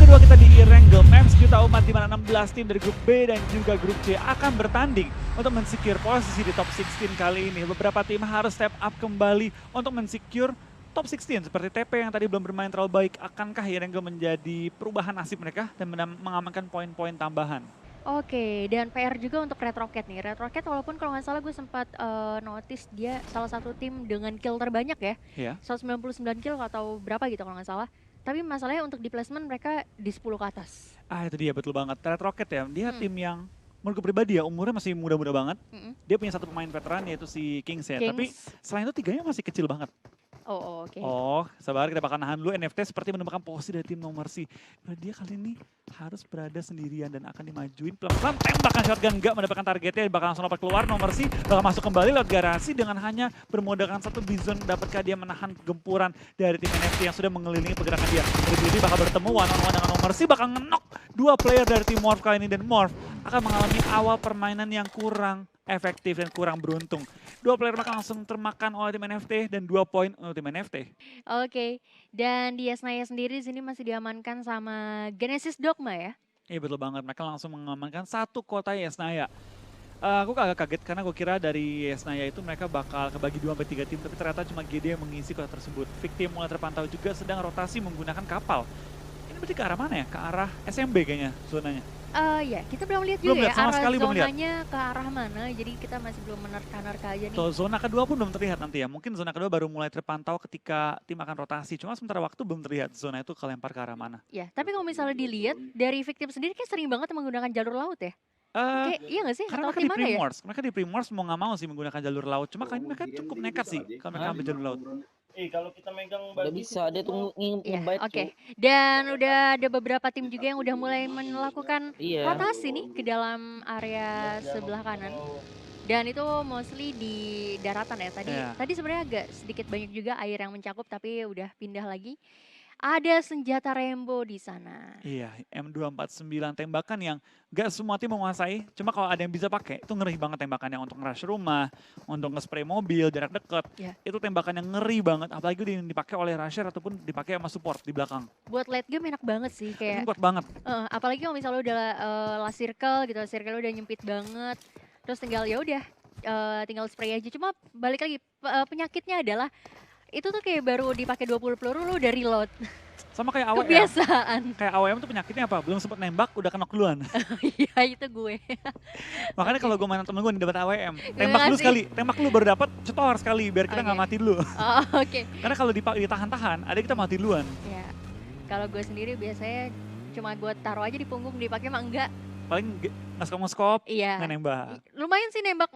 kedua kita di Irengel Maps Juta Umat, di mana 16 tim dari grup B dan juga grup C akan bertanding untuk mensecure posisi di top 16 kali ini. Beberapa tim harus step up kembali untuk mensecure top 16 seperti TP yang tadi belum bermain terlalu baik. Akankah Irengel menjadi perubahan nasib mereka dan mengamankan poin-poin tambahan? Oke, dan PR juga untuk Red Rocket nih. Red Rocket walaupun kalau nggak salah gue sempat notice dia salah satu tim dengan kill terbanyak ya. Ya. 199 kill atau berapa gitu kalau nggak salah. Tapi masalahnya untuk di placement mereka di 10 ke atas. Itu dia betul banget. Red Rocket ya, dia tim Hmm. yang menurut gue pribadi ya umurnya masih muda-muda banget. Mm-mm. Dia punya satu pemain veteran yaitu si Kings ya. Tapi Kings. selain itu tiganya masih kecil banget. Oke. Oh, sabar kita bakal nahan dulu. NFT seperti menemukan posisi dari tim nomor C. Dia kali ini harus berada sendirian dan akan dimajuin pelan-pelan. Tembakan shotgun nggak mendapatkan targetnya. Bakal langsung lompat keluar. Nomor C bakal masuk kembali lewat garasi dengan hanya bermodalkan satu Bizon. Dapatkah dia menahan gempuran dari tim NFT yang sudah mengelilingi pergerakan dia. Jadi bakal bertemu one-on-one dengan nomor C. Bakal ngenok dua player dari tim Morph kali ini. Dan Morph akan mengalami awal permainan yang kurang efektif dan kurang beruntung. Dua player bakal langsung termakan oleh tim NFT dan 2 poin untuk tim NFT. Oke. Dan di Yesnaya sendiri sini masih diamankan sama Genesis Dogma ya. Iya betul banget, mereka langsung mengamankan satu kota Yesnaya. Aku agak kaget karena gue kira dari Yesnaya itu mereka bakal kebagi 2-3 tim, tapi ternyata cuma GD yang mengisi kota tersebut. Victim mulai terpantau juga sedang rotasi menggunakan kapal. Ini berarti ke arah mana ya? Ke arah SMB kayaknya zonanya. Ya, kita belum lihat Belum juga lihat, ya sama arah sekali belum lihat. zonanya ke arah mana. Jadi kita masih belum menerka-nerka aja nih. Tuh, zona kedua pun belum terlihat nanti ya. Mungkin zona kedua baru mulai terpantau ketika tim akan rotasi. Cuma sementara waktu belum terlihat zona itu kelempar ke arah mana. Ya, tapi kalau misalnya dilihat dari Victim sendiri kayak sering banget menggunakan jalur laut ya. Eh, Kayak iya nggak sih? Karena Atau mereka tim di mana ya? Primors, mereka di Primors mau nggak mau sih menggunakan jalur laut. Cuma kali ini mereka cukup nekat sih kalau mereka ambil jalur laut. Kalau kita megang Udah baju bisa, dia tuh Iya, ngebait oke. Cuk. Dan udah ada beberapa tim juga yang udah mulai melakukan Iya. rotasi nih ke dalam area sebelah kanan. Dan itu mostly di daratan ya. Tadi Iya. tadi sebenarnya agak sedikit banyak juga air yang mencakup tapi udah pindah lagi. Ada senjata Rainbow di sana. Iya, M249 tembakan yang gak semua tim menguasai. Cuma kalau ada yang bisa pakai, itu ngeri banget tembakannya untuk nge-rush rumah, untuk nge-spray mobil jarak dekat. Ya. Itu tembakan yang ngeri banget, apalagi yang dipakai oleh rusher ataupun dipakai sama support di belakang. Buat late game enak banget sih Itu kayak kuat banget. apalagi kalau misalnya udah last circle gitu, circle udah nyempit banget. Terus tinggal ya udah tinggal spray aja. Cuma balik lagi penyakitnya adalah itu tuh kayak baru dipakai 20 peluru lu udah reload. Sama kayak AWM. Kebiasaan. Kayak AWM tuh penyakitnya apa? Belum sempat nembak, udah kena duluan. Iya itu gue. Makanya Oke. kalau gue main sama temen gue nih dapat AWM, Terima tembak dulu kasih. sekali, tembak dulu baru dapat, cetor sekali biar kita nggak Oke. mati dulu. Oh, oke. Karena kalau ditahan-tahan, ada kita mati duluan. Ya. Kalau gue sendiri biasanya cuma gue taruh aja di punggung, dipakai mah enggak. Paling ngeskop-ngeskop, Iya. nggak nembak. Lumayan sih nembak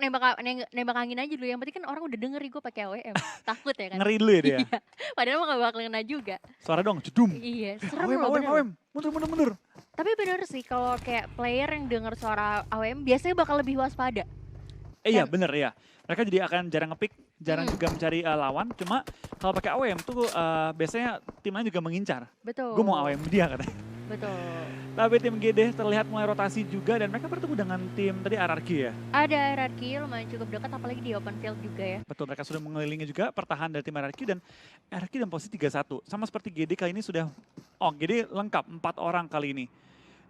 angin aja dulu. Yang penting kan orang udah denger nih gue pakai AWM. Takut ya kan. Ngeri dulu ya dia. Iya. Padahal mah gak bakal kena juga. Suara dong, jedum. Iya, serem AWM, loh AWM, bener. AWM, mundur. Tapi bener sih kalau kayak player yang denger suara AWM biasanya bakal lebih waspada. Iya bener ya. Mereka jadi akan jarang ngepick, jarang juga mencari lawan. Cuma kalau pakai AWM tuh biasanya tim lain juga mengincar. Betul. Gue mau AWM dia katanya. Betul. Tapi tim GD terlihat mulai rotasi juga dan mereka bertemu dengan tim tadi RRQ ya. Ada RRQ lumayan cukup dekat apalagi di open field juga ya. Betul, mereka sudah mengelilingi juga pertahanan dari tim RRQ dan RRQ dan posisi 3-1. Sama seperti GD kali ini sudah, GD lengkap 4 orang kali ini.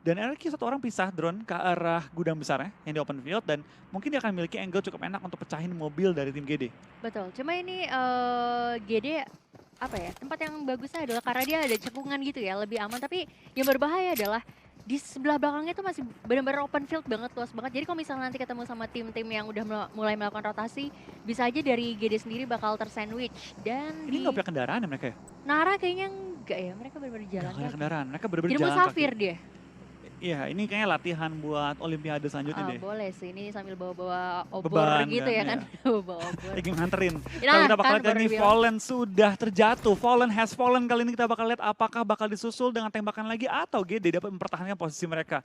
Dan RRQ 1 orang pisah drone ke arah gudang besar ya, yang di open field. Dan mungkin dia akan memiliki angle cukup enak untuk pecahin mobil dari tim GD. Betul, cuma ini GD apa ya, tempat yang bagusnya adalah karena dia ada cekungan gitu ya, lebih aman. Tapi yang berbahaya adalah di sebelah belakangnya itu masih benar-benar open field banget, luas banget. Jadi kalau misalnya nanti ketemu sama tim-tim yang udah mulai melakukan rotasi, bisa aja dari GD sendiri bakal tersandwich. Dan Ini nggak punya kendaraan ya mereka ya? Nara kayaknya enggak ya, mereka benar-benar jalan Nggak ada kaki. kendaraan, mereka bener-bener Jadi jalan musafir kaki. dia. Iya, ini kayaknya latihan buat Olimpiade selanjutnya deh. Boleh sih, ini sambil bawa-bawa obor Beban gitu kan, ya kan. iya. Bawa obor. Lagi nganterin. Nah, Kalau kita bakal kan lihat kali baru ini bilang. Fallen sudah terjatuh. Fallen has fallen kali ini kita bakal lihat apakah bakal disusul dengan tembakan lagi atau GD dapat mempertahankan posisi mereka.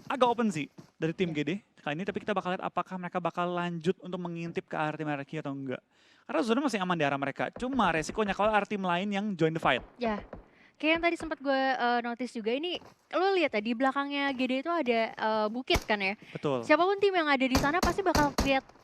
Agak open sih dari tim GD kali ini, tapi kita bakal lihat apakah mereka bakal lanjut untuk mengintip ke arah tim RRQ atau enggak. Karena zona masih aman di arah mereka. Cuma resikonya kalau ada tim lain yang join the fight. Ya, kayak yang tadi sempat gue notice juga ini, lo lihat ya di belakangnya GD itu ada bukit kan ya. Betul. Siapapun tim yang ada di sana pasti bakal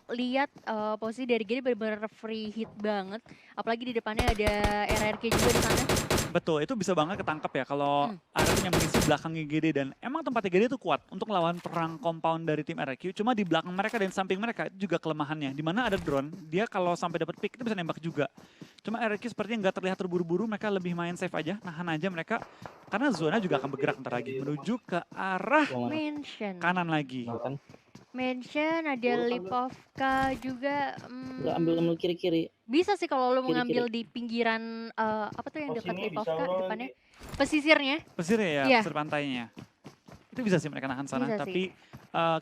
lihat posisi dari GD benar-benar free hit banget. Apalagi di depannya ada RRQ juga di sana. Betul, itu bisa banget ketangkep ya kalau ada tim yang mengisi belakang GD dan emang tempat GD itu kuat untuk lawan perang compound dari tim RRQ. Cuma di belakang mereka dan samping mereka itu juga kelemahannya. Di mana ada drone, dia kalau sampai dapat pick itu bisa nembak juga. Cuma RRQ sepertinya nggak terlihat terburu-buru, mereka lebih main safe aja, nahan aja mereka. Karena zona juga akan bergerak ntar lagi menuju ke arah Mention. kanan lagi. Makan. Mention ada Lipovka juga. Lu ambil kiri-kiri. Bisa sih kalau lu mau Kiri-kiri. ngambil di pinggiran apa tuh yang Oh, dekat sini bisa Lipovka lo depannya. Pesisirnya. Pesir ya, Iya. pesir pantainya. Itu bisa sih mereka nahan sana, Bisa sih. tapi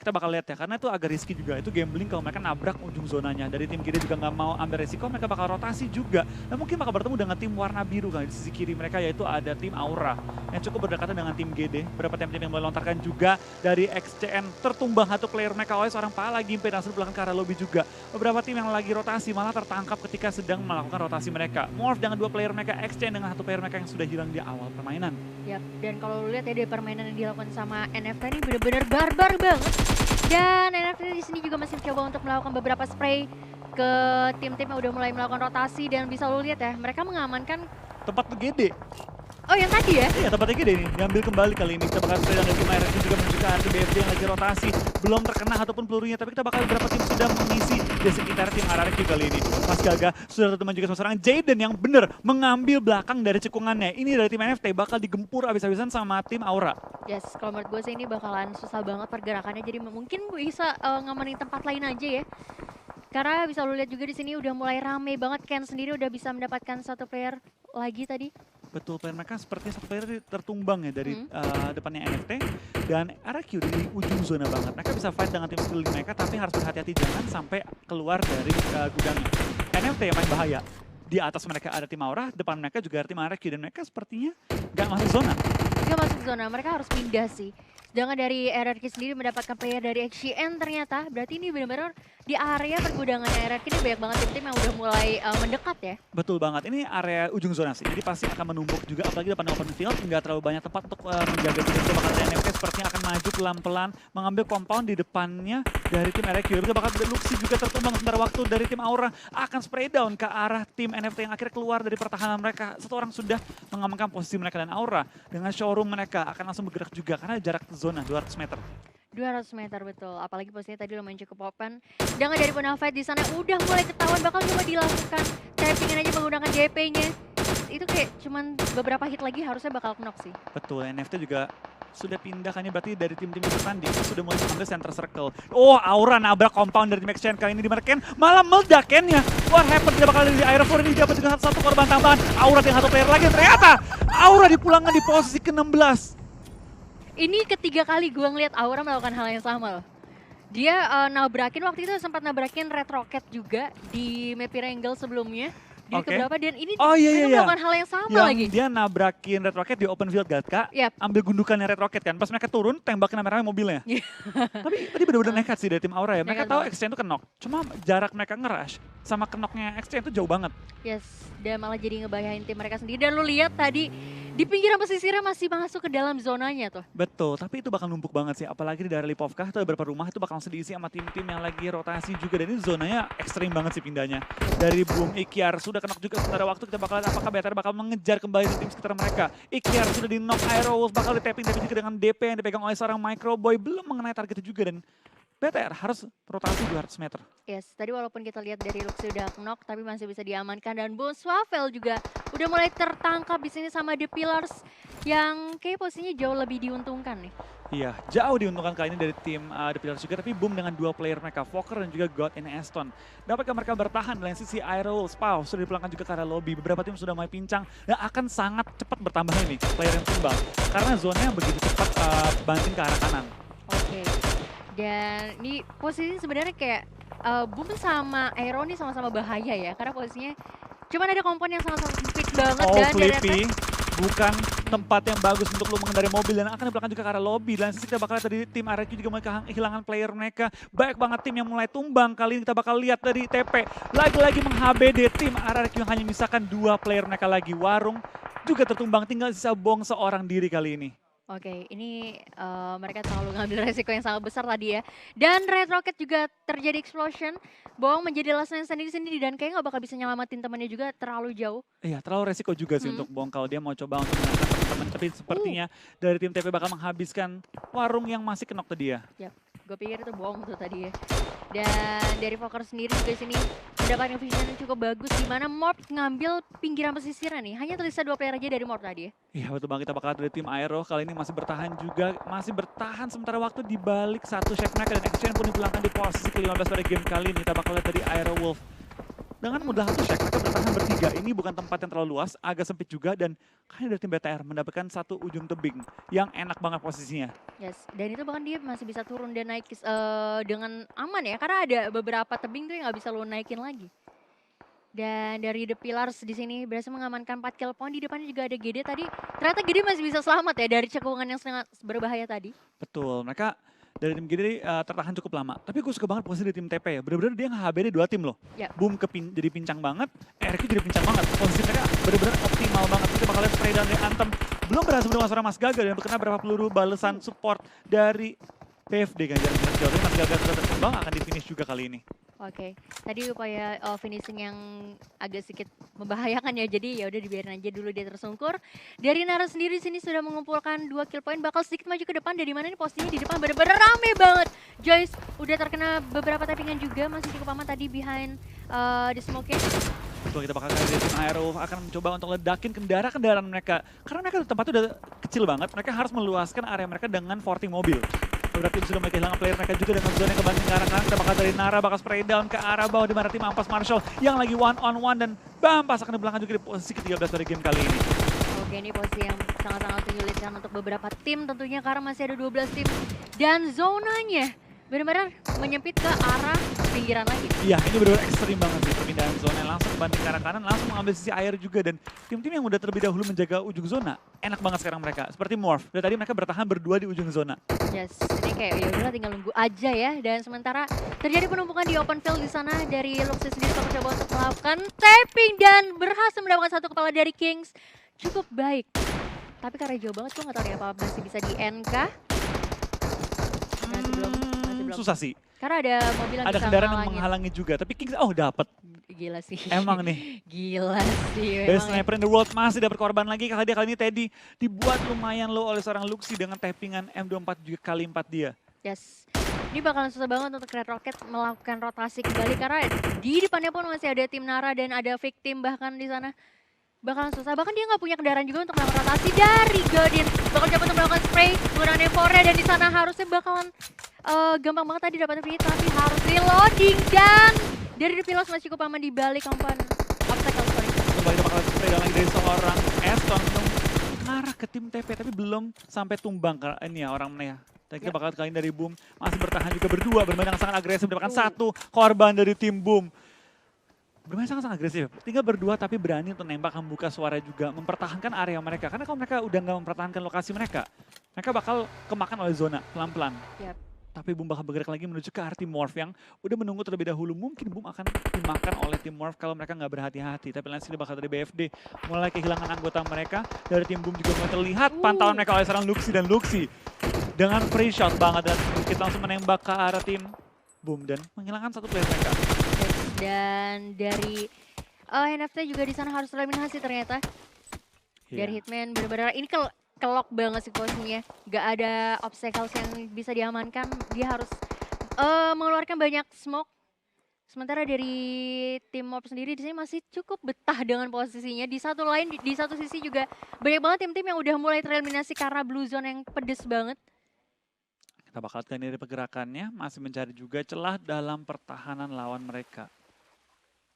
kita bakal lihat ya, karena itu agak risky juga. Itu gambling kalau mereka nabrak ujung zonanya. Dari tim kiri juga nggak mau ambil resiko, mereka bakal rotasi juga. Dan mungkin bakal bertemu dengan tim warna biru kan di sisi kiri mereka, yaitu ada tim Aura yang cukup berdekatan dengan tim GD. Beberapa tim-tim yang melontarkan juga dari XCN tertumbang satu player mereka oleh seorang Pala Gimpe dan belakang ke arah lobby juga. Beberapa tim yang lagi rotasi malah tertangkap ketika sedang melakukan rotasi mereka. Morph dengan dua player mereka, XCN dengan satu player mereka yang sudah hilang di awal permainan. Yap, dan kalau lu lihat ya dari permainan yang dilakukan sama NFT ini bener-bener barbar banget. Dan NFT di sini juga masih mencoba untuk melakukan beberapa spray ke tim-tim yang udah mulai melakukan rotasi dan bisa lu lihat ya, mereka mengamankan. Tempat GD. Oh yang tadi ya? Iya, tempatnya gede nih, diambil kembali kali ini. Kita bakal spray dan tim RRQ juga menuju ke arah BFD yang lagi rotasi. Belum terkena ataupun pelurunya, tapi kita bakal beberapa tim sudah mengisi di sekitar tim RRQ kali ini. Mas Gaga sudah teman juga sama seorang Jaden yang bener mengambil belakang dari cekungannya. Ini dari tim NFT bakal digempur abis-abisan sama tim Aura. Yes, kalau menurut gue sih ini bakalan susah banget pergerakannya, jadi mungkin bisa ngamanin tempat lain aja ya. Karena bisa lu lihat juga di sini udah mulai rame banget, Ken sendiri udah bisa mendapatkan satu player lagi tadi. Betul, player mereka sepertinya satu player tertumbang ya dari depannya NFT. Dan RRQ di ujung zona banget. Mereka bisa fight dengan tim sekeliling mereka, tapi harus berhati-hati jangan sampai keluar dari gudangnya. NFT yang main bahaya. Di atas mereka ada tim Aura, depan mereka juga ada tim RRQ. Dan mereka sepertinya nggak masuk zona. Gak masuk zona, mereka harus pindah sih. Sedangkan dari RRQ sendiri mendapatkan player dari XCN ternyata, berarti ini benar-benar di area pergudangannya RRQ ini banyak banget tim-tim yang udah mulai mendekat ya. Betul banget, ini area ujung zona sih, jadi pasti akan menumpuk juga, apalagi depan open field, nggak terlalu banyak tempat untuk menjaga tim. Bakal NFT sepertinya akan maju pelan-pelan, mengambil compound di depannya dari tim RRQ. Juga bakal Luxi juga tertumbang sebentar waktu dari tim Aura, akan spray down ke arah tim NFT yang akhirnya keluar dari pertahanan mereka. Satu orang sudah mengamankan posisi mereka dan Aura, dengan showroom mereka akan langsung bergerak juga, karena jarak zona 200 meter. 200 meter betul, apalagi posisinya tadi lumayan cukup open. Sedangkan dari Bonafide di sana udah mulai ketahuan bakal coba dilakukan tappingin aja menggunakan JP-nya. Itu kayak cuman beberapa hit lagi harusnya bakal knock sih. Betul, NFT juga sudah pindah kan, berarti dari tim-tim yang bertanding sudah mulai mengambil center circle. Oh, Aura nabrak compound dari Max Chen kali ini, di mana Ken malah meledak Ken-nya. What happened, tidak bakal dari Air 4 ini dapat juga satu korban tambahan. Aura dengan satu player lagi, ternyata Aura dipulangkan di posisi ke-16. Ini ketiga kali gue ngeliat Aura melakukan hal yang sama loh. Dia nabrakin, waktu itu sempat nabrakin Red Rocket juga di map Angle sebelumnya. Di Oke. keberapa, dan ini Oh iya, mereka iya. melakukan hal yang sama Yang lagi. dia nabrakin Red Rocket di open field Gatka, Yap. ambil gundukannya Red Rocket kan. Pas mereka turun, tembakin rame-rame mobilnya. Tapi tadi bener-bener nekat sih dari tim Aura ya. Mereka Nekat tahu banget. XCN itu kenok. Cuma jarak mereka nge-rush sama kenoknya XCN itu jauh banget. Yes, dan malah jadi ngebahayain tim mereka sendiri. Dan lu lihat tadi di pinggiran pesisirnya masih masuk ke dalam zonanya tuh. Betul, tapi itu bakal numpuk banget sih. Apalagi di daerah Lipovka, itu ada beberapa rumah itu bakal langsung diisi sama tim-tim yang lagi rotasi juga. Dan ini zonanya ekstrim banget sih pindahnya. Dari Boom, Ikyar sudah kenok juga sementara waktu. Kita bakal lihat apakah BTR bakal mengejar kembali tim sekitar mereka. Ikyar sudah di knock, Aerowolf bakal di-tapping, tapi juga dengan DP yang dipegang oleh seorang Microboy. Belum mengenai target juga, dan BTR harus rotasi 200 meter. Yes, tadi walaupun kita lihat dari Luxi udah knock, tapi masih bisa diamankan. Dan Bone Swavel juga udah mulai tertangkap di sini sama The Pillars, yang kayak posisinya jauh lebih diuntungkan nih. Iya, jauh diuntungkan kali ini dari tim The Pillars juga, tapi Boom dengan dua player mereka, Fokker dan juga God in Aston. Dapatkah mereka bertahan dari sisi Aerowolf? Pau sudah dipulangkan juga ke arah lobby. Beberapa tim sudah mulai pincang dan akan sangat cepat bertambah ini player yang tumbang. Karena zonanya begitu cepat banting ke arah kanan. Oke. Dan ini posisi sebenarnya kayak Boom sama Aero nih sama-sama bahaya ya, karena posisinya cuman ada kompon yang sama-sama sempit banget. Oh, dan Flippy, bukan tempat yang bagus untuk lo mengendari mobil dan akan dipulangkan juga ke arah lobby. Dan sisi kita bakal lihat dari tim RRQ juga mulai kehilangan player mereka. Banyak banget tim yang mulai tumbang. Kali ini kita bakal lihat dari TP lagi-lagi meng-HBD tim RRQ yang hanya misalkan dua player mereka lagi. Warung juga tertumbang, tinggal sisa Bong seorang diri kali ini. Oke, ini mereka terlalu ngambil resiko yang sangat besar tadi ya. Dan Red Rocket juga terjadi explosion. Bohong menjadi last man standing sendiri dan kayaknya nggak bakal bisa nyelamatin temannya juga terlalu jauh. Iya, terlalu resiko juga sih Hmm. untuk Bong kalau dia mau coba untuk menangkap teman-teman. Tapi sepertinya dari tim TP bakal menghabiskan warung yang masih kenok tadi ya. Gue pikir itu bohong tuh tadi ya. Dan dari Fokker sendiri juga sini mendapatkan vision yang cukup bagus. Dimana Morph ngambil pinggiran pesisiran nih. Hanya tersisa 2 player aja dari Morph tadi ya. Iya betul banget, kita bakal dari tim Aero kali ini masih bertahan juga. Masih bertahan sementara waktu dibalik satu shake mereka dan Action pun dipulangkan di posisi ke-15 pada game kali ini. Kita bakal lihat dari Aero Wolf. Dengan mudah satu shake mereka bertahan bertiga. Ini bukan tempat yang terlalu luas, agak sempit juga. Dan kayaknya dari tim BTR mendapatkan satu ujung tebing yang enak banget posisinya. Yes, dan itu bahkan dia masih bisa turun dan naik dengan aman ya. Karena ada beberapa tebing tuh yang nggak bisa lo naikin lagi. Dan dari The Pillars di sini berhasil mengamankan 4 kill point. Di depannya juga ada GD tadi. Ternyata GD masih bisa selamat ya dari cekungan yang sangat berbahaya tadi. Betul, mereka dari tim gede tertahan cukup lama. Tapi gue suka banget posisi di tim TP ya. Bener-bener dia nge-HBD 2 tim loh. Ya. Boom jadi pincang banget, RQ jadi pincang banget. Posisi mereka bener-bener optimal banget. Kita bakal lihat spray down dari Anthem. Belum berhasil menembak seorang Mas Gaga dan kena berapa peluru balesan support dari PFD kan. Jarak jauh tapi Mas Gaga sudah terkembang akan di finish juga kali ini. Oke, tadi upaya finishing yang agak sedikit membahayakan ya. Jadi ya udah dibiarin aja dulu dia tersungkur. Dari Nara sendiri sini sudah mengumpulkan 2 kill point, bakal sedikit maju ke depan. Dari mana nih posisinya di depan bener-bener rame banget. Joyce udah terkena beberapa tappingan juga, masih cukup aman tadi behind the smoke-nya. Betul, kita bakal dari tim Aero akan mencoba untuk ledakin kendaraan mereka. Karena mereka tempatnya udah kecil banget, mereka harus meluaskan area mereka dengan 40 mobil. Beberapa tim sudah mulai kehilangan player mereka juga dengan zona yang kebanting ke arah kanan. Kita bakal dari Nara bakal spray down ke arah bawah di mana tim Ampas Marshall yang lagi one on one dan Bampas akan di belakang juga di posisi ke-13 pada game kali ini. Oke, ini posisi yang sangat-sangat menyulitkan untuk beberapa tim tentunya karena masih ada 12 tim. Dan zonanya benar-benar menyempit ke arah pinggiran lagi. Iya, ini benar-benar ekstrim banget sih perpindahan zona. Langsung kebanting ke arah kanan, langsung mengambil sisi air juga. Dan tim-tim yang udah terlebih dahulu menjaga ujung zona, enak banget sekarang mereka. Seperti Morph, dari tadi mereka bertahan berdua di ujung zona. Yes, ini kayak ya udah tinggal nunggu aja ya. Dan sementara terjadi penumpukan di open field di sana dari Luxus sendiri mencoba untuk melakukan tapping dan berhasil mendapatkan satu kepala dari Kings. Cukup baik. Tapi karena jauh banget gue nggak tahu nih apa masih bisa di NK. Masih belum. Susah sih. Karena ada mobil yang Ada bisa kendaraan yang ngalangin. menghalangi juga. Tapi Kings, dapat. Gila sih. Emang nih. Gila sih. Best memang ya. sniper in the world masih dapat korban lagi. Kali ini Teddy dibuat lumayan low oleh seorang Luxi dengan tappingan M24 juga kali 4 dia. Yes. Ini bakalan susah banget untuk Red Rocket melakukan rotasi kembali karena di depannya pun masih ada tim Nara dan ada victim bahkan di sana. Bakalan susah, bahkan dia nggak punya kendaraan juga untuk melakukan rotasi dari Godin. Bakal coba untuk melakukan spray menggunakan M4 dan di sana harusnya bakalan gampang banget tadi dapat finish tapi harus reloading dan dari The Pillars masih cukup aman di balik kompan obstacle sorry. Coba kita bakal spray down lagi dari seorang Aston mengarah ke tim TP tapi belum sampai tumbang ke ini ya orang mana ya. Dan kita bakal kali ini dari Boom masih bertahan juga berdua bermain yang sangat agresif mendapatkan satu korban dari tim Boom. Bermain sangat agresif, tinggal berdua tapi berani untuk nembak membuka suara juga, mempertahankan area mereka. Karena kalau mereka udah nggak mempertahankan lokasi mereka bakal kemakan oleh zona pelan-pelan. Yap. Tapi Boom bakal bergerak lagi menuju ke arah tim Morph yang udah menunggu terlebih dahulu. Mungkin Boom akan dimakan oleh tim Morph kalau mereka nggak berhati-hati. Tapi lain sini bakal dari BFD mulai kehilangan anggota mereka. Dari tim Boom juga mulai terlihat pantauan mereka oleh seorang Luxi dan Luxi dengan free shot banget dan kita langsung menembak ke arah tim Boom dan menghilangkan satu player mereka. Dan dari NFT juga di sana harus eliminasi ternyata. Dari Hitman benar-benar ini kelok banget sih posisinya. Gak ada obstacles yang bisa diamankan. Dia harus mengeluarkan banyak smoke. Sementara dari tim Mob sendiri di sini masih cukup betah dengan posisinya. Di satu lain, di satu sisi juga banyak banget tim-tim yang udah mulai tereliminasi karena blue zone yang pedes banget. Kita bakal lihat dari pergerakannya masih mencari juga celah dalam pertahanan lawan mereka.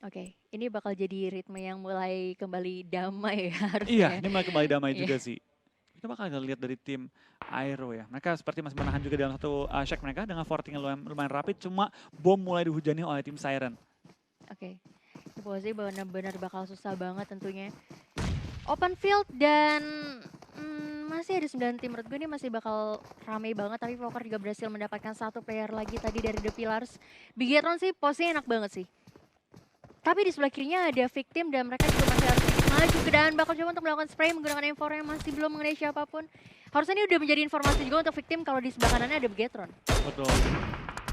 Oke, ini bakal jadi ritme yang mulai kembali damai ya harusnya. Iya, ini mulai kembali damai Iya. juga sih. Kita bakal lihat dari tim Aero ya. Mereka seperti masih menahan juga dalam satu shake mereka dengan forting yang lumayan rapid. Cuma bom mulai dihujani oleh tim Siren. Oke, ini posisi benar-benar bakal susah banget tentunya. Open field dan masih ada 9 tim. Menurut gue ini masih bakal rame banget. Tapi Poker juga berhasil mendapatkan satu player lagi tadi dari The Pillars. Bigetron sih posisinya enak banget sih. Tapi di sebelah kirinya ada victim dan mereka juga masih harus sedikit maju ke dalam, bakal coba untuk melakukan spray menggunakan M4 yang masih belum mengenai siapapun. Harusnya ini udah menjadi informasi juga untuk victim kalau di sebelah kanannya ada Begetron. Betul.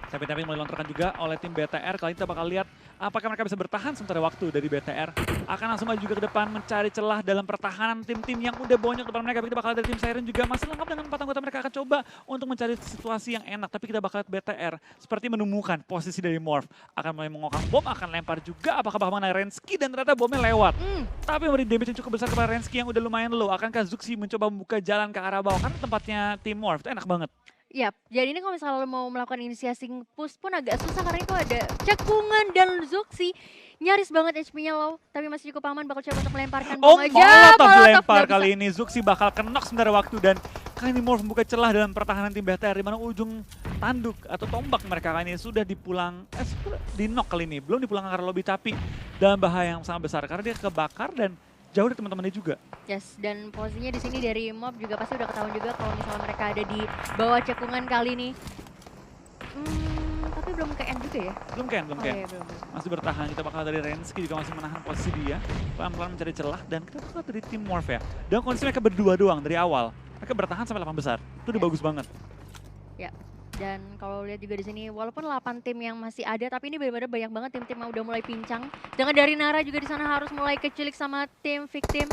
Tapi mulai lontarkan juga oleh tim BTR. Kali ini kita bakal lihat apakah mereka bisa bertahan sementara waktu dari BTR. Akan langsung maju juga ke depan mencari celah dalam pertahanan tim-tim yang udah bonyok depan mereka. Tapi kita bakal lihat dari tim Siren juga masih lengkap dengan 4 anggota mereka akan coba untuk mencari situasi yang enak. Tapi kita bakal lihat BTR seperti menemukan posisi dari Morph. Akan mulai mengokang bom, akan lempar juga apakah bakal mengenai Rensky dan ternyata bomnya lewat. Tapi memberi damage yang cukup besar kepada Rensky yang udah lumayan low. Akankah Zuxi mencoba membuka jalan ke arah bawah? Karena tempatnya tim Morph itu enak banget. Yap, jadi ini kalau misalnya lo mau melakukan inisiasi push pun agak susah karena itu ada cekungan dan Zuxi nyaris banget HP-nya low, tapi masih cukup aman, bakal coba untuk melemparkan bom aja. Molotov dilempar nggak kali bisa. ini. Zuxi bakal kenok sementara waktu dan kali ini Morph membuka celah dalam pertahanan tim BTR di mana ujung tanduk atau tombak mereka kali ini sudah dipulang, di knock kali ini. Belum dipulang ke arah lobby tapi dalam bahaya yang sangat besar karena dia kebakar dan jauh dari teman-temannya juga. Yes, dan posisinya di sini dari mob juga pasti udah ketahuan juga kalau misalnya mereka ada di bawah cekungan kali ini. Tapi belum ke end juga ya? Belum Ken. Iya, belum. Masih bertahan, kita bakal dari Rensky juga masih menahan posisi dia. Pelan-pelan mencari celah dan kita bakal dari tim Morph ya. Dan kondisi mereka berdua doang dari awal. Mereka bertahan sampai 8 besar. Itu udah bagus banget. Ya. Dan kalau lihat juga di sini walaupun 8 tim yang masih ada tapi ini benar-benar banyak banget tim-tim yang udah mulai pincang. Dengan dari Nara juga di sana harus mulai kecilik sama tim victim.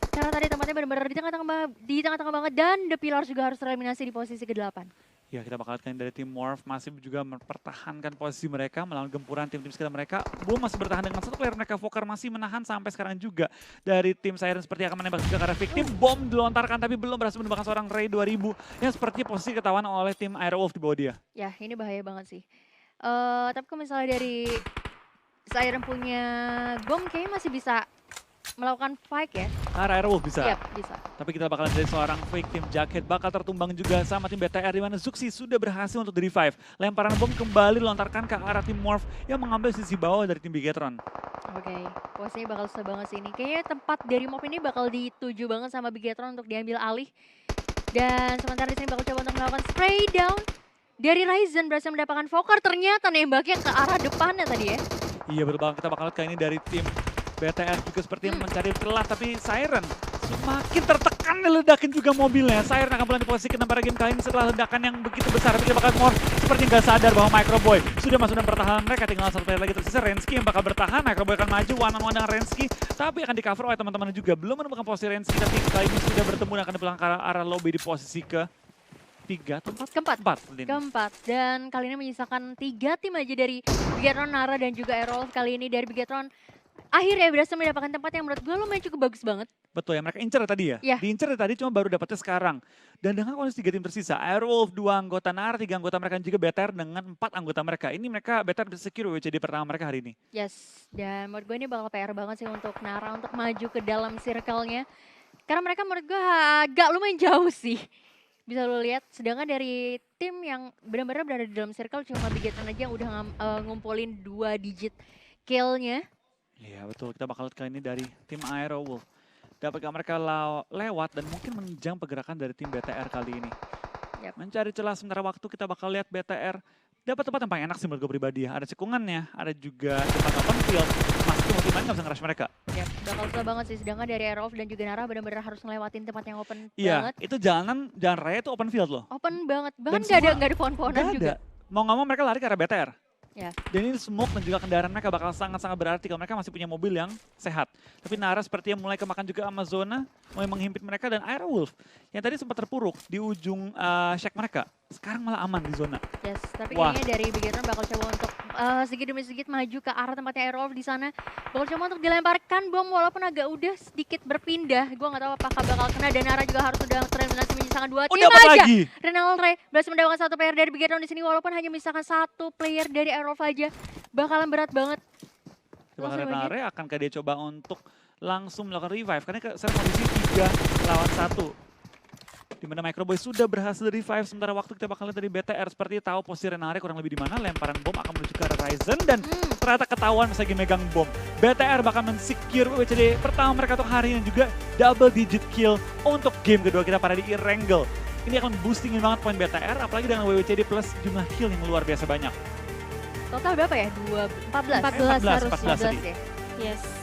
Karena tadi tempatnya benar-benar di tengah-tengah banget dan The Pillars juga harus tereliminasi di posisi ke-8. Ya kita bakal lihat dari tim Morph masih juga mempertahankan posisi mereka melawan gempuran tim-tim sekitar mereka. Boom masih bertahan dengan satu player mereka, Vokar masih menahan sampai sekarang juga. Dari tim Siren seperti akan menembak juga ke arah victim. Bom dilontarkan tapi belum berhasil menembakkan seorang Ray 2000 yang seperti posisi ketahuan oleh tim Airwolf di bawah dia. Ya ini bahaya banget sih. Tapi kalau misalnya dari Siren punya bom kayaknya masih bisa melakukan fight ya. Arah Airwolf bisa. Yap, bisa. Tapi kita bakalan dari seorang fake tim Jacket bakal tertumbang juga sama tim BTR di mana Zuxi sudah berhasil untuk di-revive. Lemparan bom kembali dilontarkan ke arah tim Morph yang mengambil sisi bawah dari tim Bigetron. Oke, posisinya bakal susah banget sih ini. Kayaknya tempat dari mob ini bakal dituju banget sama Bigetron untuk diambil alih. Dan sementara di sini bakal coba untuk melakukan spray down. Dari Ryzen berhasil mendapatkan Vokar, ternyata nembaknya ke arah depannya tadi ya. Iya betul banget, kita bakal lihat kali ini dari tim BTR juga seperti yang mencari celah, tapi Siren semakin tertekan diledakin juga mobilnya. Siren akan pulang di posisi ke-6 pada game kali ini setelah ledakan yang begitu besar. Tapi dia bakal Morph seperti nggak sadar bahwa Microboy sudah masuk dalam pertahanan mereka. Tinggal satu player lagi tersisa, Rensky yang bakal bertahan. Microboy akan maju one-on-one dengan Rensky, tapi akan di-cover oleh teman-teman juga. Belum menemukan posisi Rensky, tapi kali ini sudah bertemu dan akan dipulang ke arah lobby di posisi ke-3 atau 4? Keempat. Dan kali ini menyisakan 3 tim aja dari Bigetron, Nara, dan juga Airwolf. Kali ini dari Bigetron akhirnya berhasil mendapatkan tempat yang menurut gue lumayan cukup bagus banget. Betul ya, mereka incer tadi ya? Iya. Diincer tadi cuma baru dapetnya sekarang. Dan dengan kondisi 3 tim tersisa, Airwolf 2 anggota Nara, 3 anggota mereka dan juga BTR dengan 4 anggota mereka. Ini mereka BTR bisa secure WCD pertama mereka hari ini. Yes, dan menurut gue ini bakal PR banget sih untuk Nara untuk maju ke dalam circle-nya. Karena mereka menurut gue agak lumayan jauh sih. Bisa lo lihat, sedangkan dari tim yang benar-benar berada di dalam circle cuma Bigetron aja yang udah ngumpulin 2 digit kill-nya. Iya betul, kita bakal lihat kali ini dari tim Airwolf. Dapatkah mereka lewat dan mungkin menunjang pergerakan dari tim BTR kali ini. Yap. Mencari celah sementara waktu kita bakal lihat BTR dapat tempat yang paling enak sih menurut gue pribadi ya. Ada cekungannya, ada juga tempat open field. Masih tim nggak bisa nge-rush mereka. Ya, bakal susah banget sih. Sedangkan dari Airwolf dan juga Nara benar-benar harus ngelewatin tempat yang open Iya, banget. itu jalan raya itu open field loh. Open banget, bahkan Dan nggak ada pohon-pohonan Nggak juga. ada. Mau nggak mau mereka lari ke arah BTR. Ya. Dan ini smoke dan juga kendaraan mereka bakal sangat-sangat berarti kalau mereka masih punya mobil yang sehat. Tapi Nara sepertinya mulai kemakan juga sama zona, mulai menghimpit mereka dan Airwolf yang tadi sempat terpuruk di ujung shack mereka. Sekarang malah aman di zona. Yes, tapi Wah. kayaknya dari Bigetron bakal coba untuk sedikit demi sedikit maju ke arah tempatnya Airwolf di sana. Bakal coba untuk dilemparkan bom walaupun agak udah sedikit berpindah. Gue nggak tahu apakah bakal kena dan Nara juga harus sudah tereliminasi menyisakan 2 tim dapat aja. lagi. Renal Ray berhasil mendapatkan 1 player dari Bigetron di sini walaupun hanya menyisakan 1 player dari Airwolf aja. Bakalan berat banget. Bahkan Langsung aja. Renare akankah dia coba untuk langsung melakukan revive karena sekarang kondisi 3 lawan 1. Di mana Microboy sudah berhasil revive sementara waktu kita bakal lihat dari BTR seperti tahu posisi Renare kurang lebih di mana, lemparan bom akan menuju ke arah Ryzen dan ternyata ketahuan lagi megang bom. BTR bakal men-secure WCD pertama mereka untuk hari ini juga double digit kill untuk game kedua kita pada di Erangel. Ini akan boostingin banget poin BTR apalagi dengan WWCD plus jumlah kill yang luar biasa banyak. Total berapa ya? 14 14 harusnya. tadi. Ya. Yes.